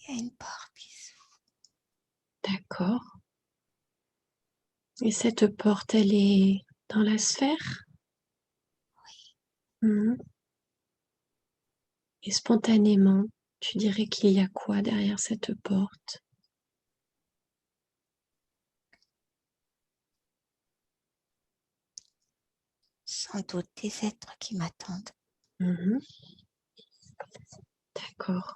Il y a une porte qui s'ouvre. D'accord. Et cette porte, elle est dans la sphère? Mhm. Et spontanément, tu dirais qu'il y a quoi derrière cette porte? Sans doute des êtres qui m'attendent. Mhm. D'accord.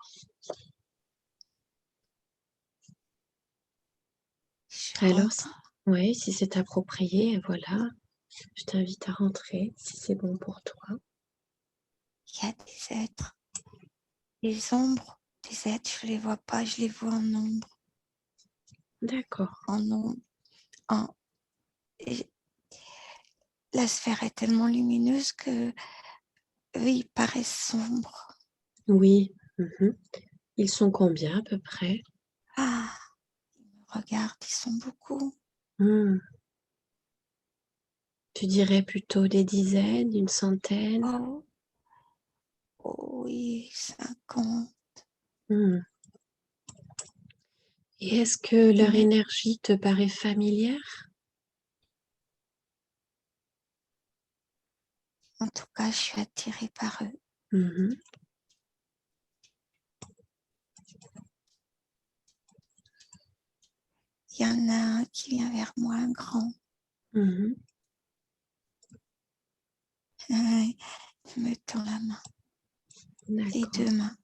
Je Alors, rentre. oui, si c'est approprié, voilà, je t'invite à rentrer si c'est bon pour toi. Il y a des êtres. Les ombres des êtres, je ne les vois pas, je les vois en ombre. D'accord. En ombre. En... Et la sphère est tellement lumineuse que ils paraissent sombres. Oui. Mhm. Ils sont combien à peu près? Ah, ils me regardent, ils sont beaucoup. Hmm. Tu dirais plutôt des dizaines, une centaine? Oh, oh oui, 50. Hmm. Et est-ce que leur Mais énergie te paraît familière? en tout cas, je suis attirée par eux. Mhm. Il y en a un qui vient vers moi, un grand. Mhm. Il me tend la main, les D'accord. deux mains.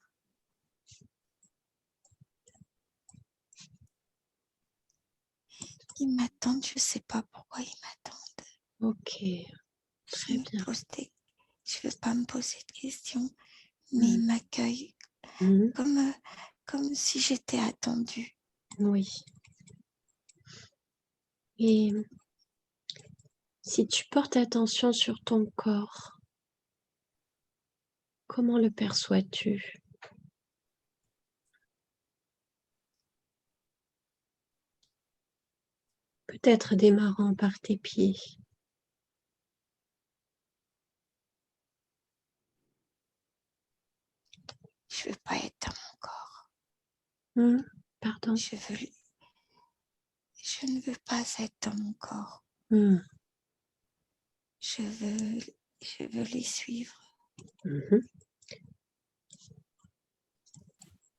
Ils m'attendent, je ne sais pas pourquoi ils m'attendent. Ok, très bien. Je ne veux pas me poser de questions, mais ils Mhm. m'accueillent Mhm. comme si j'étais attendue. Oui. Et si tu portes attention sur ton corps, comment le perçois-tu? Peut-être démarrant par tes pieds. Je ne veux pas être dans mon corps. Pardon. Je ne veux pas être dans mon corps. Hmm. Je veux les suivre. Mhm.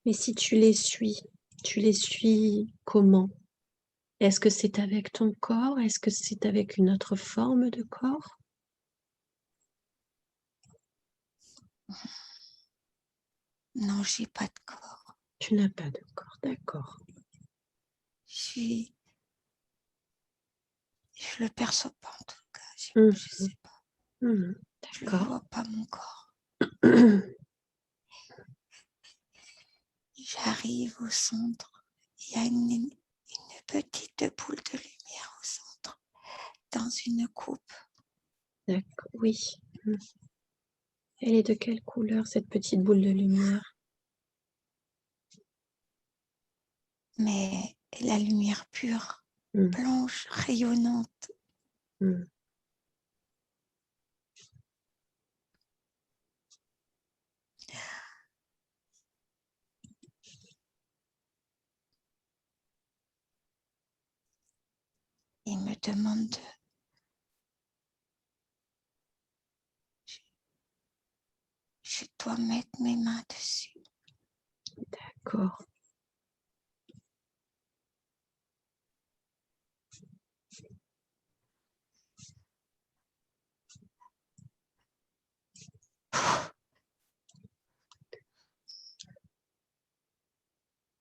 Mais si tu les suis comment? Est-ce que c'est avec ton corps? Est-ce que c'est avec une autre forme de corps? Non, je n'ai pas de corps. Tu n'as pas de corps, d'accord. Je ne le perçois pas en tout cas. Je ne Mhm. sais pas. Mhm. Je ne D'accord. vois pas mon corps. J'arrive au centre. Il y a une petite boule de lumière au centre, dans une coupe. D'accord, oui. Mhm. Elle est de quelle couleur, cette petite boule de lumière? Mais la lumière pure, Mhm. blanche, rayonnante. Mhm. Il me demande je dois mettre mes mains dessus. D'accord.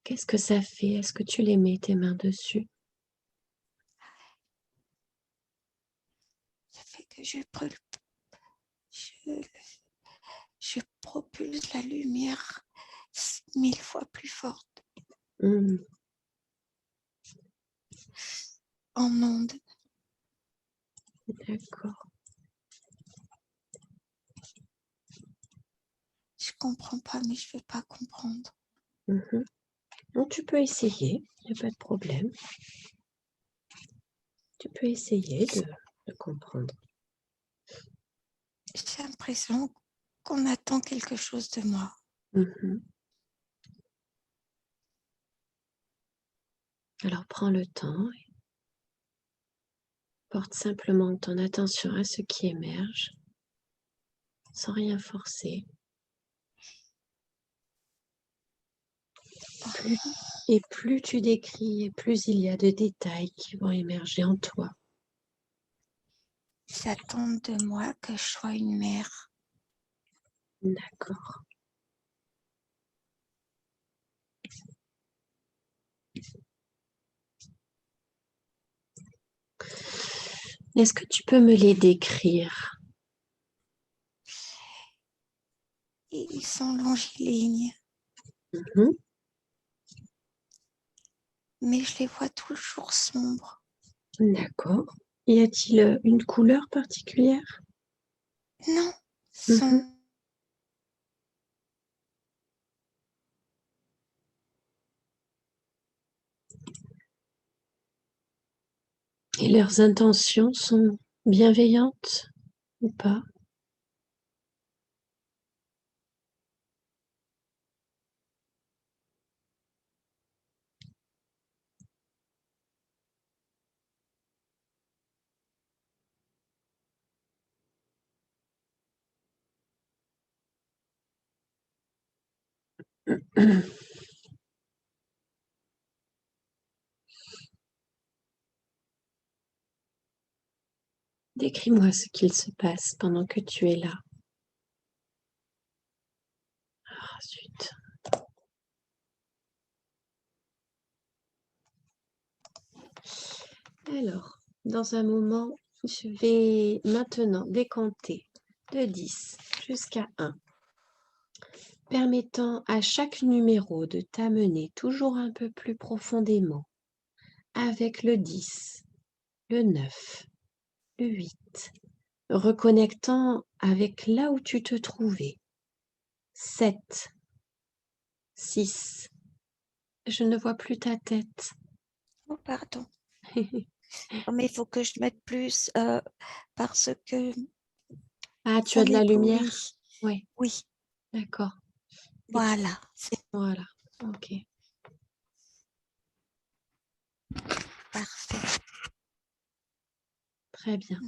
Qu'est-ce que ça fait? Est-ce que tu les mets tes mains dessus? Ça fait que je brûle. Je, je propulse la lumière 1000 fois plus forte Mhm. en ondes. D'accord. Je comprends pas, mais je veux pas comprendre. Mhm. Donc, tu peux essayer, il n'y a pas de problème. Tu peux essayer de comprendre. J'ai l'impression qu'on attend quelque chose de moi. Mhm. Alors prends le temps et porte simplement ton attention à ce qui émerge, sans rien forcer. Et plus tu décris, et plus il y a de détails qui vont émerger en toi. Ils attendent de moi que je sois une mère. D'accord. Est-ce que tu peux me les décrire? Et ils sont longilignes, Mhm. mais je les vois toujours sombres. D'accord. Y a-t-il une couleur particulière? Non, Mhm. sont Et leurs intentions sont bienveillantes ou pas? Décris-moi ce qu'il se passe pendant que tu es là. Ah, zut. Alors, dans un moment, je vais maintenant décompter de 10 jusqu'à 1, permettant à chaque numéro de t'amener toujours un peu plus profondément avec le 10, le 9, le 8, reconnectant avec là où tu te trouvais. 7, 6, je ne vois plus ta tête. Oh, pardon. Oh, mais il faut que je mette plus parce que Ah, tu ça as de la lumière? m'éblouit. Oui, Oui, d'accord. Et tu... voilà, c'est Voilà, ok, parfait. très bien.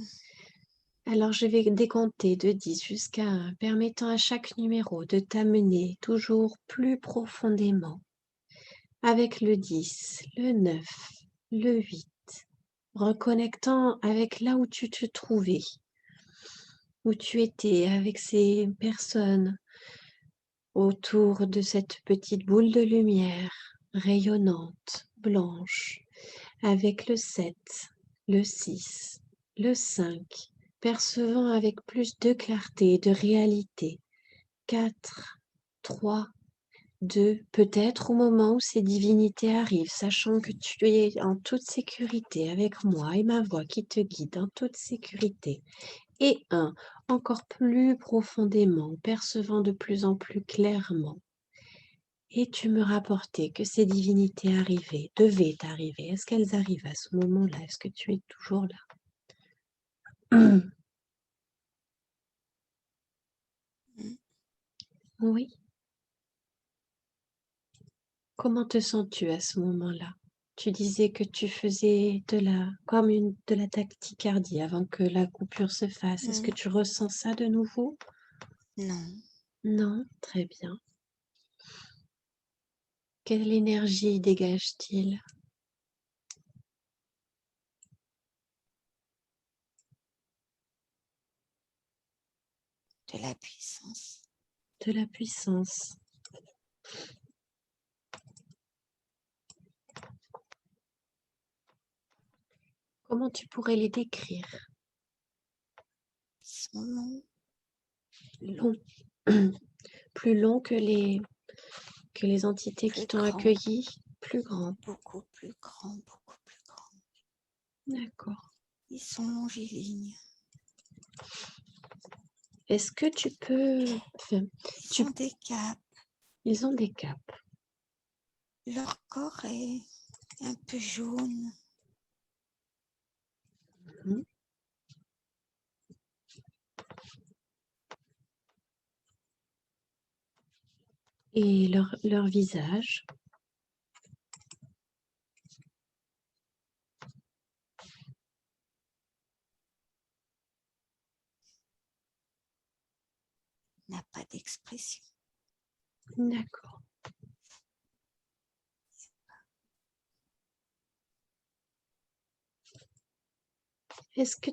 Alors, je vais décompter de 10 jusqu'à 1, permettant à chaque numéro de t'amener toujours plus profondément avec le 10, le 9, le 8, reconnectant avec là où tu te trouvais, où tu étais avec ces personnes autour de cette petite boule de lumière rayonnante, blanche, avec le 7, le 6, le 5, percevant avec plus de clarté et de réalité. 4, 3, 2, peut-être au moment où ces divinités arrivent, sachant que tu es en toute sécurité avec moi et ma voix qui te guide en toute sécurité. Et 1, encore plus profondément, percevant de plus en plus clairement. Et tu me rapportais que ces divinités arrivaient, devaient arriver. Est-ce qu'elles arrivent à ce moment-là? Est-ce que tu es toujours là? Oui. Comment te sens-tu à ce moment-là? Tu disais que tu faisais de la tachycardie avant que la coupure se fasse. Est-ce que tu ressens ça de nouveau? Non, Non, très bien. Quelle énergie dégage-t-il? de la puissance. De la puissance. Comment tu pourrais les décrire? Ils sont longs, Long. Plus long que les entités qui plus t'ont grands, accueilli, plus grand. beaucoup plus grands, beaucoup plus grands. D'accord. Ils sont longilignes. Est-ce que tu peux... Enfin, Ils ont des capes. ils ont des capes. Leur corps est un peu jaune. Mhm. Et leur visage. n'a pas d'expression. D'accord. Est-ce que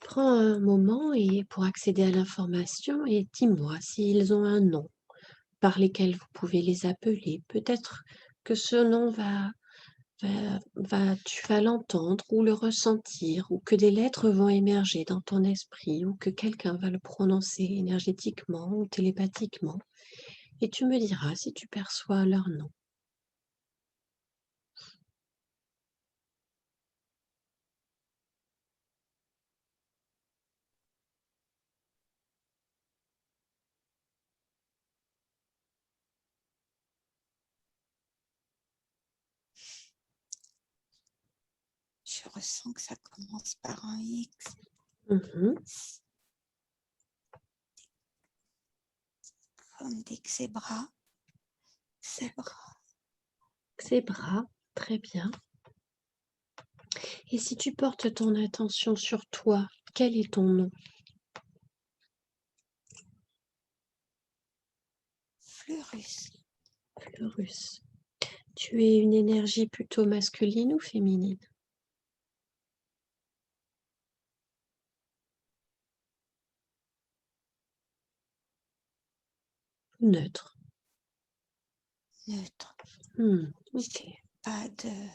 prends un moment pour accéder à l'information et dis-moi s'ils ont un nom par lesquels vous pouvez les appeler. Peut-être que ce nom tu vas l'entendre ou le ressentir, ou que des lettres vont émerger dans ton esprit, ou que quelqu'un va le prononcer énergétiquement ou télépathiquement, et tu me diras si tu perçois leur nom. Je ressens que ça commence par un X. Mhm. Comme des zébras. Zébra, très bien. Et si tu portes ton attention sur toi, quel est ton nom? Fleurus. Fleurus. Tu es une énergie plutôt masculine ou féminine? Neutre. Neutre. Ok, Pas de...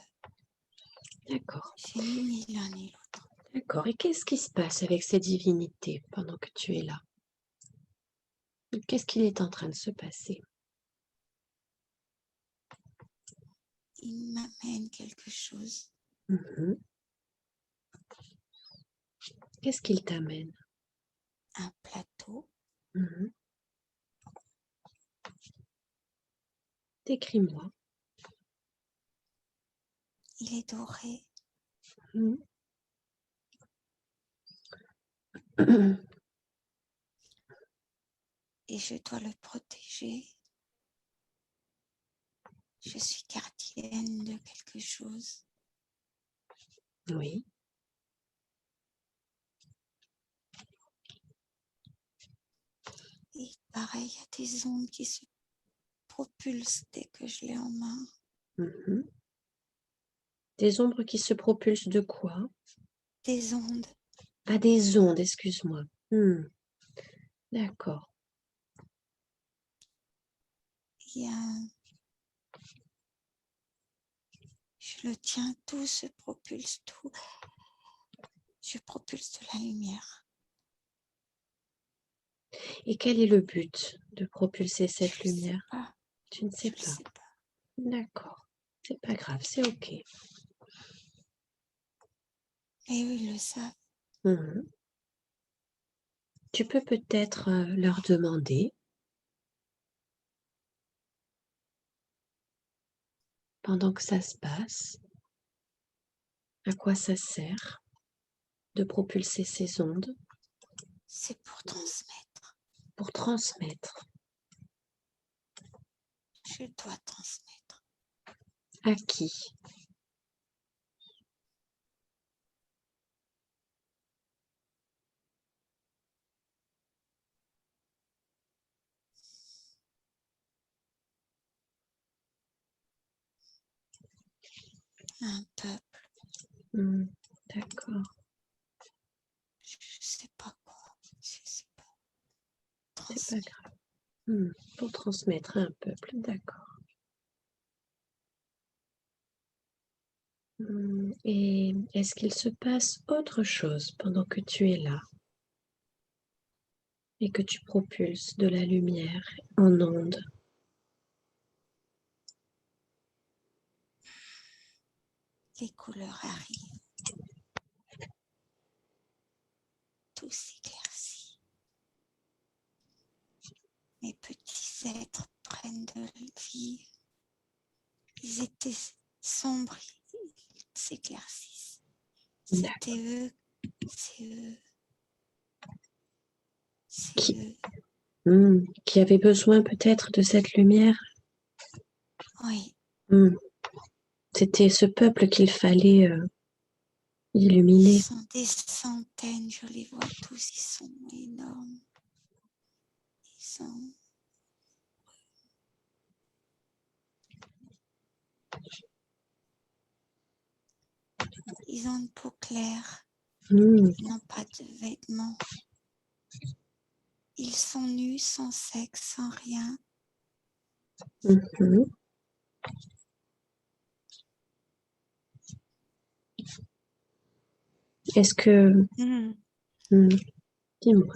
d'accord. J'ai ni l'un ni l'autre. D'accord. Et qu'est-ce qui se passe avec cette divinité pendant que tu es là? Qu'est-ce qu'il est en train de se passer? Il m'amène quelque chose. Mhm. Qu'est-ce qu'il t'amène? Un plateau. Mhm. Décris-moi. Il est doré. Mhm. Et je dois le protéger. Je suis gardienne de quelque chose. Oui. Et pareil, il y a des ondes qui se propulsent dès que je l'ai en main. Mhm. Des ombres qui se propulsent de quoi? Des ondes. Ah, des ondes, excuse-moi. D'accord. Il y a Je le tiens, tout se propulse, tout. Je propulse de la lumière. Et quel est le but de propulser cette Je ne sais lumière? pas. Tu ne sais Je ne pas. sais pas. D'accord. C'est pas grave, c'est ok. Et eux, ils le savent. Mhm. Tu peux peut-être leur demander, pendant que ça se passe, à quoi ça sert de propulser ces ondes C'est pour transmettre. pour transmettre. Je dois transmettre. À qui? Un peuple. D'accord, Je ne sais pas quoi. Je ne sais pas. c'est pas Transmettre. grave. Pour transmettre à un peuple, d'accord. Et est-ce qu'il se passe autre chose pendant que tu es là et que tu propulses de la lumière en ondes? Les couleurs arrivent. Tout s'éclaircit. Mes petits êtres prennent de vie. Ils étaient sombres. Ils s'éclaircissent. C'était eux. C'est eux. C'est Qui avait besoin peut-être de cette lumière? Oui. C'était ce peuple qu'il fallait Ils illuminer. sont des centaines. Je les vois tous. Ils sont énormes. Ils ont une peau claire, Mmh. ils n'ont pas de vêtements. Ils sont nus, sans sexe, sans rien. Mhm. Est-ce que... Dis-moi.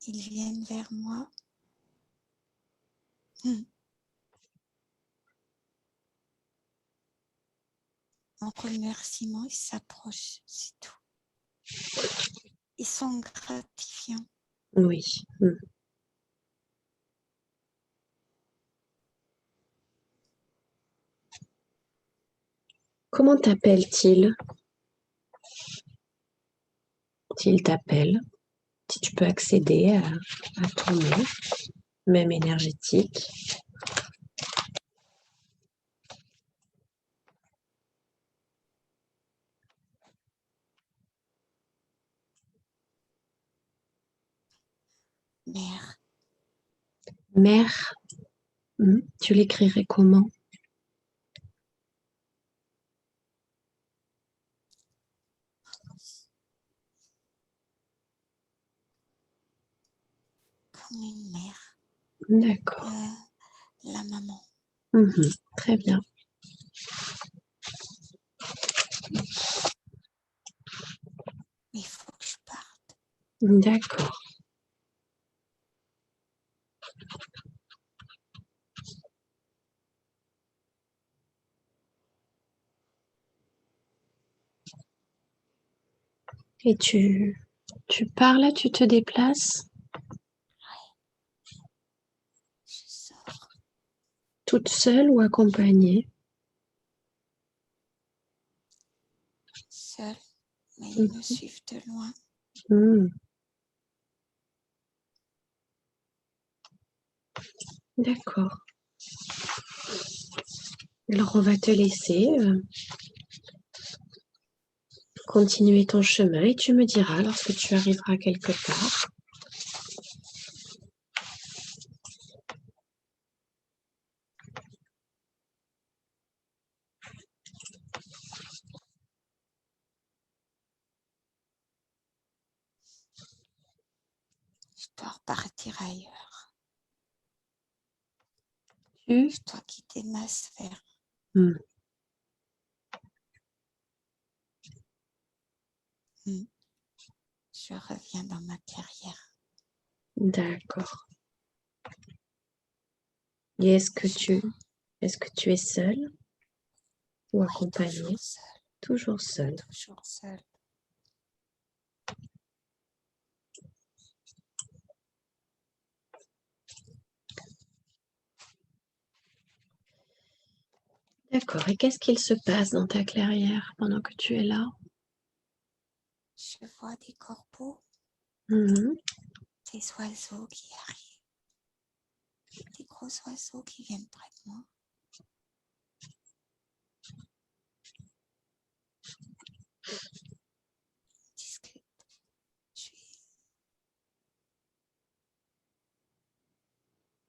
Ils viennent vers moi. En remerciement, ils s'approchent, c'est tout. Ils sont gratifiants. Oui. Comment t'appelle-t-il? S'il t'appelle, si tu peux accéder à ton nom, même énergétique. Mère. Mère, tu l'écrirais comment? Comme une mère. D'accord. La maman. Très bien. Mais il faut que je parte. D'accord. Et tu pars là, tu te déplaces? Je sors. Toute seule ou accompagnée? Seule, mais ils me suivent de loin. D'accord. Alors on va te laisser continuer ton chemin et tu me diras lorsque tu arriveras quelque part. Je dois repartir ailleurs. Tu? Je dois quitter ma sphère. Je reviens dans ma carrière. D'accord. Et est-ce que tu es seule ou Oui, accompagnée? toujours seule. Toujours seule. D'accord. Et qu'est-ce qu'il se passe dans ta clairière pendant que tu es là? Je vois des corbeaux, des oiseaux qui arrivent, des gros oiseaux qui viennent près de moi. Ils disent que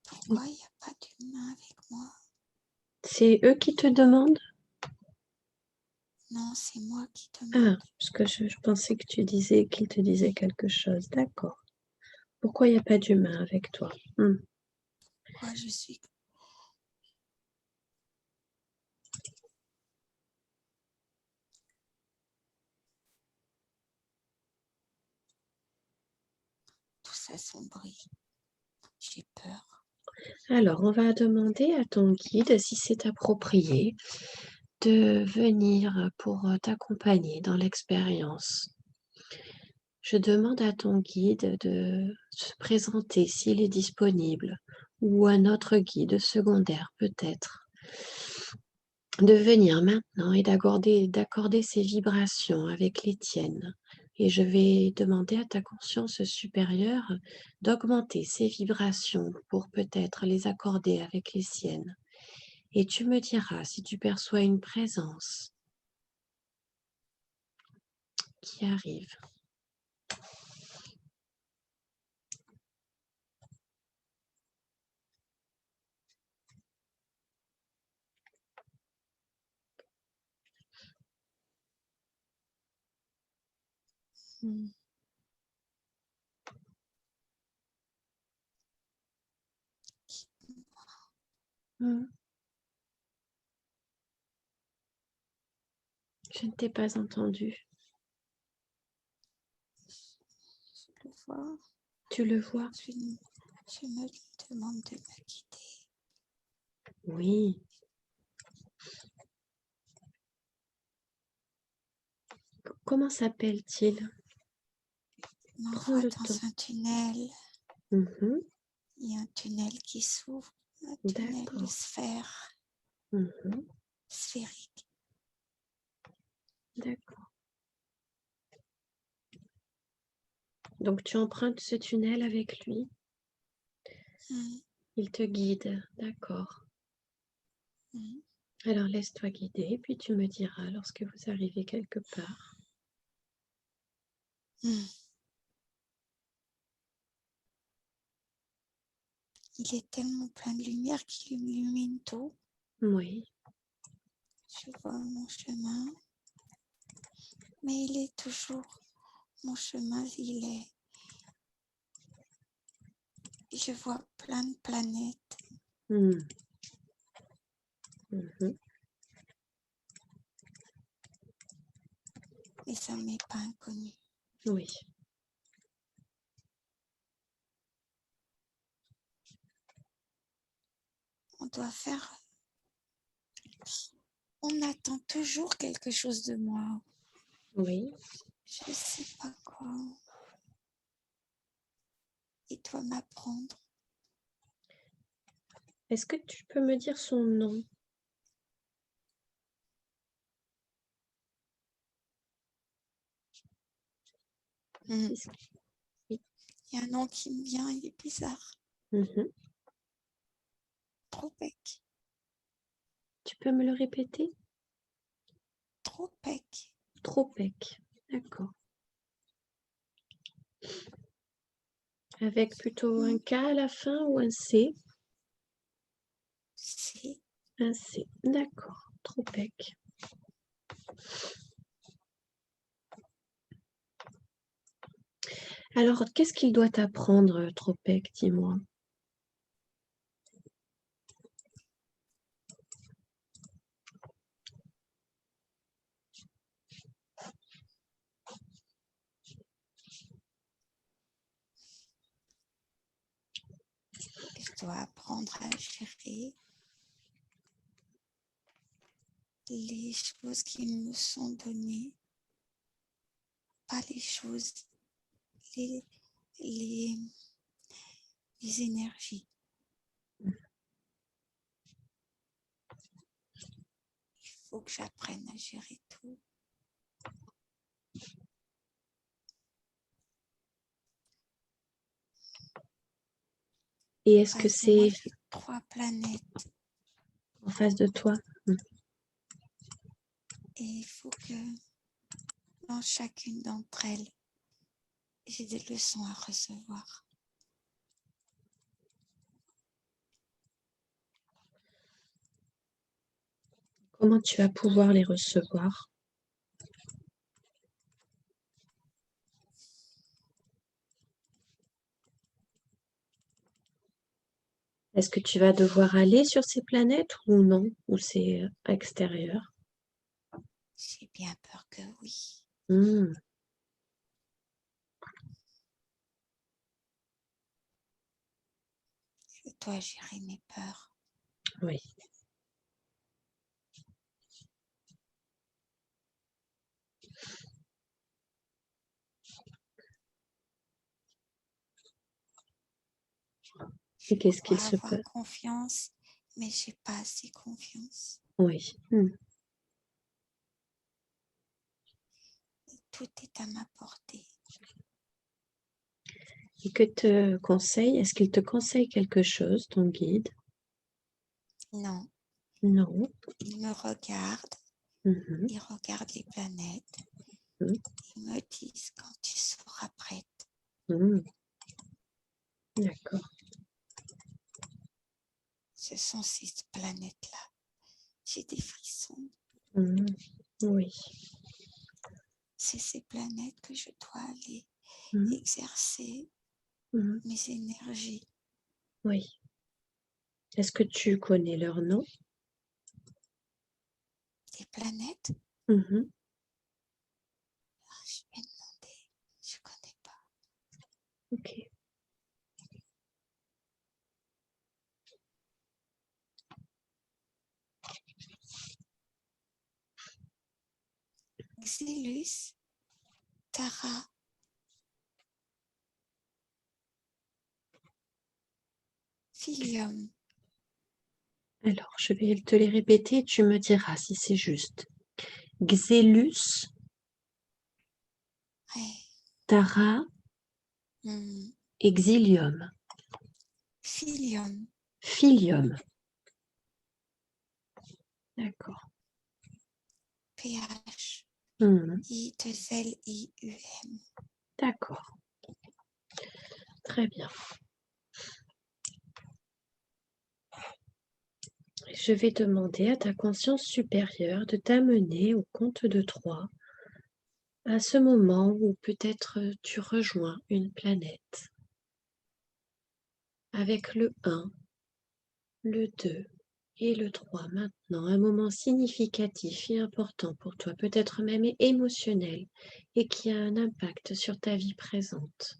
pourquoi il n'y a pas d'humain avec moi? C'est eux qui te demandent? Non, c'est moi qui Ah, demande. parce que je pensais que tu disais qu'ils te disaient quelque chose. D'accord. Pourquoi il n'y a pas d'humain avec toi? Pourquoi je suis... Tout ça s'embrouille. J'ai peur. Alors, on va demander à ton guide si c'est approprié de venir pour t'accompagner dans l'expérience. Je demande à ton guide de se présenter s'il est disponible ou un autre guide secondaire peut-être, de venir maintenant et d'accorder ses vibrations avec les tiennes. Et je vais demander à ta conscience supérieure d'augmenter ses vibrations pour peut-être les accorder avec les siennes. Et tu me diras si tu perçois une présence qui arrive. Hmm. Hmm. Je ne t'ai pas entendu. Je le vois. Tu le vois? Je me demande de me guider. Oui. Comment s'appelle-t-il? Il Prends m'envoie le dans temps. un tunnel. Mhm. Il y a un tunnel qui s'ouvre, un tunnel de D'accord. sphère, Mhm. sphérique. D'accord. Donc tu empruntes ce tunnel avec lui. Hmm. Il te guide. D'accord. Hmm. Alors laisse-toi guider, puis tu me diras lorsque vous arrivez quelque part. Hmm. Il est tellement plein de lumière qu'il illumine tout. Oui. Je vois mon chemin, mais il est toujours mon chemin. Je vois plein de planètes. Hmm. Mhm. Et ça m'est pas inconnu. Oui. On doit faire. On attend toujours quelque chose de moi. Oui. Je sais pas quoi. Il doit m'apprendre. Est-ce que tu peux me dire son nom? Hmm. Est-ce que- Oui. Il y a un nom qui me vient, il est bizarre. Mhm. Tropec. Tu peux me le répéter? Tropec. Tropec. D'accord. Avec plutôt un Hmm. K à la fin ou un C? C'est. Un C. D'accord. Tropec. Alors, qu'est-ce qu'il doit t'apprendre, Tropec, dis-moi? Je dois apprendre à gérer les choses qui me sont données, pas les choses, les, les, les énergies. Il faut que j'apprenne à gérer tout. Et est-ce que De moi, c'est j'ai 3 planètes en face de toi? et il faut que dans chacune d'entre elles, j'ai des leçons à recevoir. Comment tu vas pouvoir les recevoir? Est-ce que tu vas devoir aller sur ces planètes ou non? Ou c'est extérieur? J'ai bien peur que oui. Hmm. Je dois gérer mes peurs. Oui. Je Et qu'est-ce qu'il crois se avoir peut? confiance, mais j'ai pas assez confiance. Oui. Hmm. Tout est à ma portée. Et que te conseille? Est-ce qu'il te conseille quelque chose, ton guide? Non, Non. il me regarde, Mhm. il regarde les planètes. Mhm. Ils me disent quand tu seras prête. Hmm. D'accord. Ce sont ces planètes-là. J'ai des frissons. Hmm. Oui. c'est ces planètes que je dois aller Mhm. exercer Mhm. mes énergies. Oui. Est-ce que tu connais leur nom? Des planètes, Mhm. je vais demander, je connais pas. Ok. Xélus, Tara, Philium, Alors, je vais te les répéter, tu me diras si c'est juste. Xélus, ouais. Tara, Exilium, Philium, Philium. D'accord. PH, Mhm. I2LIUM. D'accord. Très bien. Je vais demander à ta conscience supérieure de t'amener au compte de 3 à ce moment où peut-être tu rejoins une planète avec le 1, le 2 et le 3 maintenant, un moment significatif et important pour toi, peut-être même émotionnel et qui a un impact sur ta vie présente.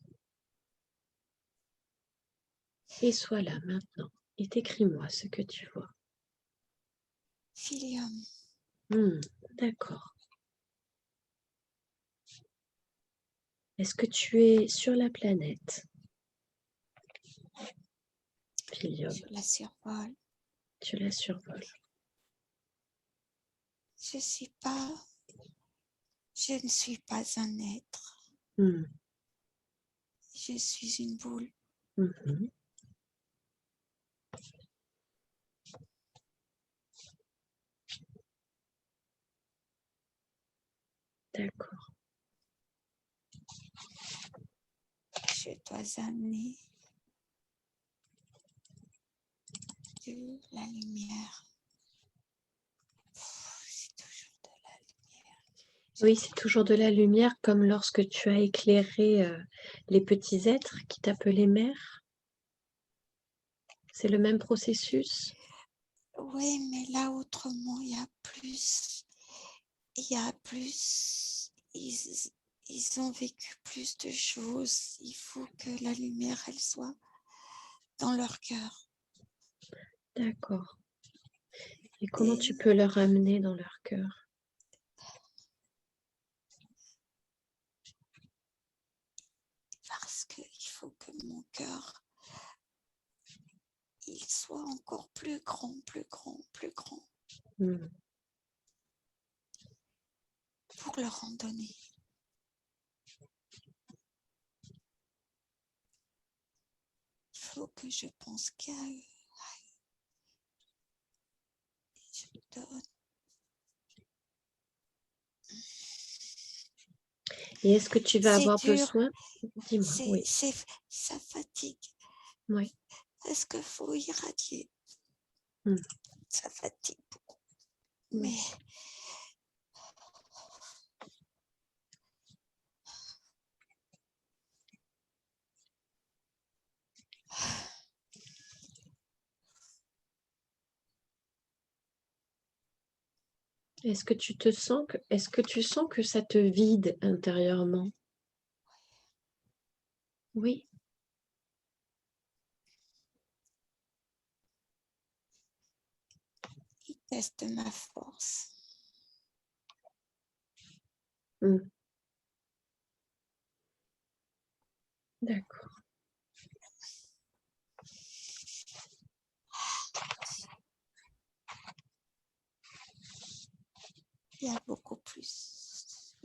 Et sois là maintenant et écris-moi ce que tu vois. Philium, D'accord. Est-ce que tu es sur la planète, Philium? je la survole. Tu la survoles. Je ne suis pas un être. Hmm. Je suis une boule. Mhm. D'accord. Je dois amener de la lumière. C'est toujours de la lumière. Oui, c'est toujours de la lumière, comme lorsque tu as éclairé les petits êtres qui t'appelaient mère. C'est le même processus. Oui, mais là, autrement, il y a plus. Il y a plus. Ils ont vécu plus de choses. Il faut que la lumière, elle soit dans leur cœur. D'accord. Et comment tu Et peux leur amener dans leur cœur? parce qu'il faut que mon cœur, il soit encore plus grand, plus grand, plus grand Hmm. pour leur en donner. Il faut que je pense qu'à eux. Et je donne. Et est-ce que tu vas C'est avoir dur, besoin? Dis-moi, oui. ça fatigue. Oui. Parce qu'il faut irradier. Hmm. Ça fatigue beaucoup. Oui. Mais Est-ce que tu sens que ça te vide intérieurement? Oui. ils testent ma force. Hmm. D'accord. Il y a beaucoup plus.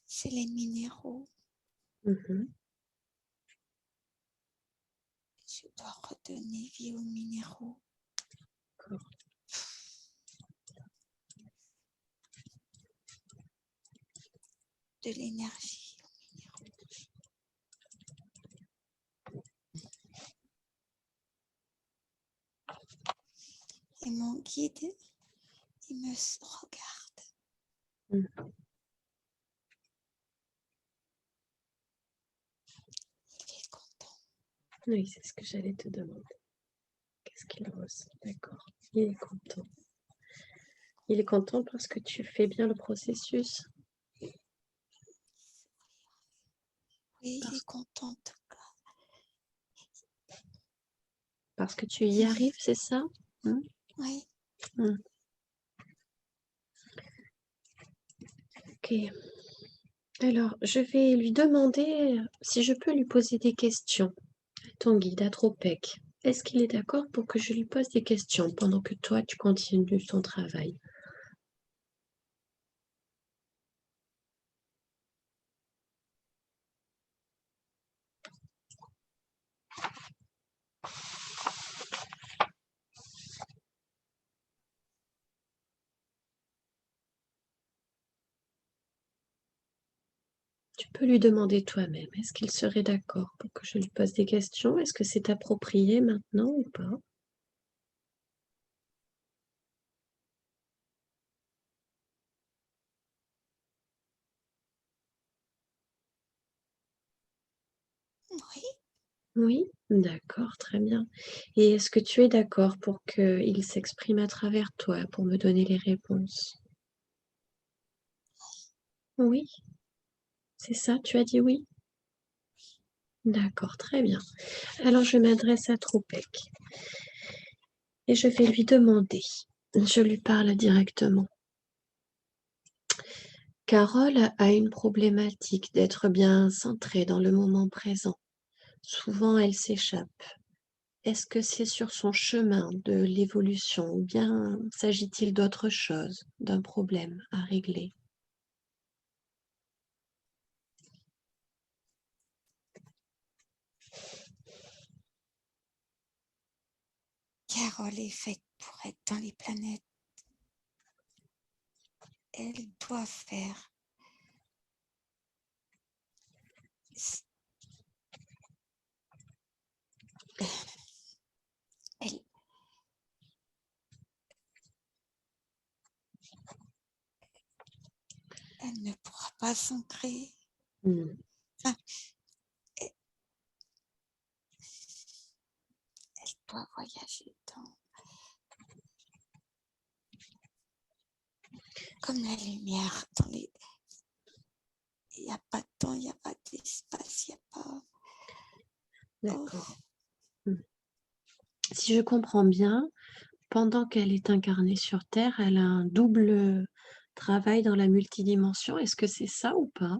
C'est les minéraux. Mhm. Je dois redonner vie aux minéraux. D'accord. De l'énergie. Et mon guide, il me regarde. Il est content. Oui, c'est ce que j'allais te demander. Qu'est-ce qu'il ressent? D'accord. Il est content. Il est content parce que tu fais bien le processus. Oui, il est content en tout cas. Parce que tu y arrives, c'est ça? Oui. Ok. Alors, je vais lui demander si je peux lui poser des questions. Ton guide Atropec, est-ce qu'il est d'accord pour que je lui pose des questions pendant que toi, tu continues ton travail? Tu peux lui demander toi-même, est-ce qu'il serait d'accord pour que je lui pose des questions? Est-ce que c'est approprié maintenant ou pas? Oui. Oui, d'accord, très bien. Et est-ce que tu es d'accord pour qu'il s'exprime à travers toi pour me donner les réponses? Oui, c'est ça, tu as dit oui? D'accord, très bien. Alors je m'adresse à Tropec et je vais lui demander. Je lui parle directement. Carole a une problématique d'être bien centrée dans le moment présent. Souvent, elle s'échappe. Est-ce que c'est sur son chemin de l'évolution ou bien s'agit-il d'autre chose, d'un problème à régler? Carole est faite pour être dans les planètes. Elle doit faire. Elle, elle ne pourra pas s'ancrer. Enfin, elle doit voyager dans. Comme la lumière dans les. Il n'y a pas de temps, il n'y a pas d'espace, il n'y a pas. D'accord. Si je comprends bien, pendant qu'elle est incarnée sur Terre, elle a un double travail dans la multidimension. Est-ce que c'est ça ou pas?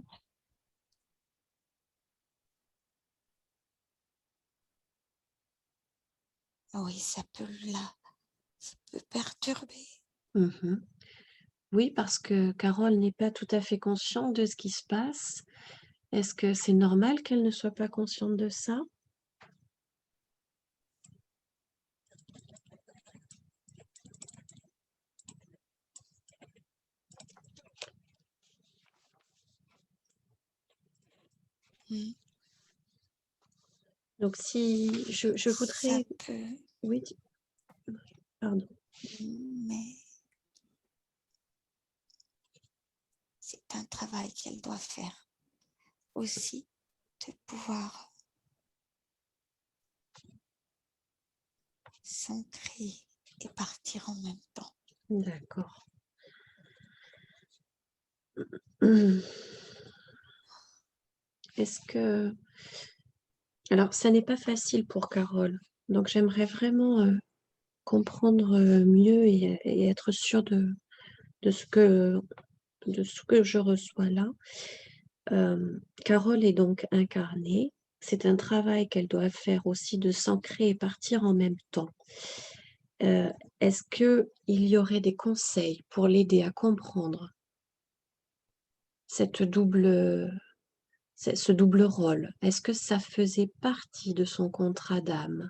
Oui, ça peut perturber. Mhm. Oui, parce que Carole n'est pas tout à fait consciente de ce qui se passe. Est-ce que c'est normal qu'elle ne soit pas consciente de ça? Mm. Donc si je Ça voudrais... peut, Oui, pardon. mais c'est un travail qu'elle doit faire aussi, de pouvoir s'ancrer et partir en même temps. D'accord. Est-ce que... Alors, ça n'est pas facile pour Carole. Donc, j'aimerais vraiment comprendre mieux et être sûre de ce que je reçois là. Carole est donc incarnée. C'est un travail qu'elle doit faire aussi de s'ancrer et partir en même temps. Est-ce qu'il y aurait des conseils pour l'aider à comprendre ce double rôle? Est-ce que ça faisait partie de son contrat d'âme?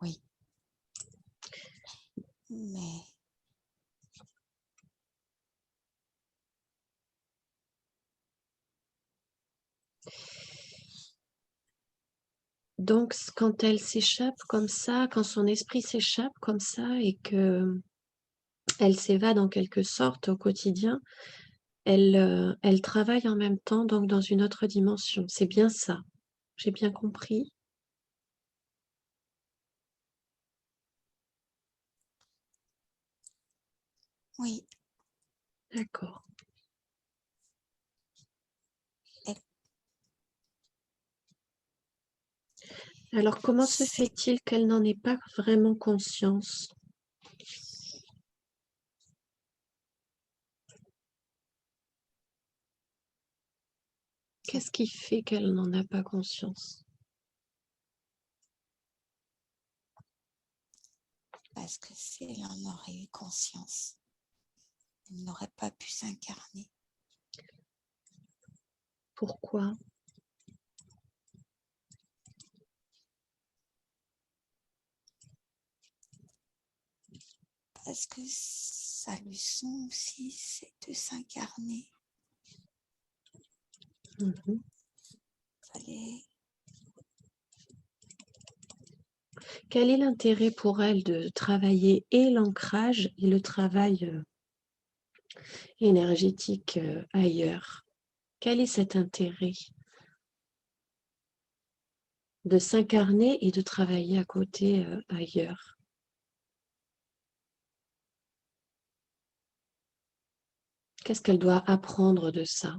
Oui, mais Donc, quand elle s'échappe comme ça, quand son esprit s'échappe comme ça et que elle s'évade en quelque sorte au quotidien, elle travaille en même temps, donc dans une autre dimension. C'est bien ça? J'ai bien compris? Oui, D'accord. elle- Alors, comment se c'est fait-il qu'elle n'en ait pas vraiment conscience? Qu'est-ce qui fait qu'elle n'en a pas conscience? parce que si elle en aurait eu conscience, elle n'aurait pas pu s'incarner. Pourquoi? Parce que sa leçon aussi, c'est de s'incarner. Mmh. Fallait... Quel est l'intérêt pour elle de travailler et l'ancrage et le travail, énergétique, ailleurs? Quel est cet intérêt de s'incarner et de travailler à côté, ailleurs? Qu'est-ce qu'elle doit apprendre de ça?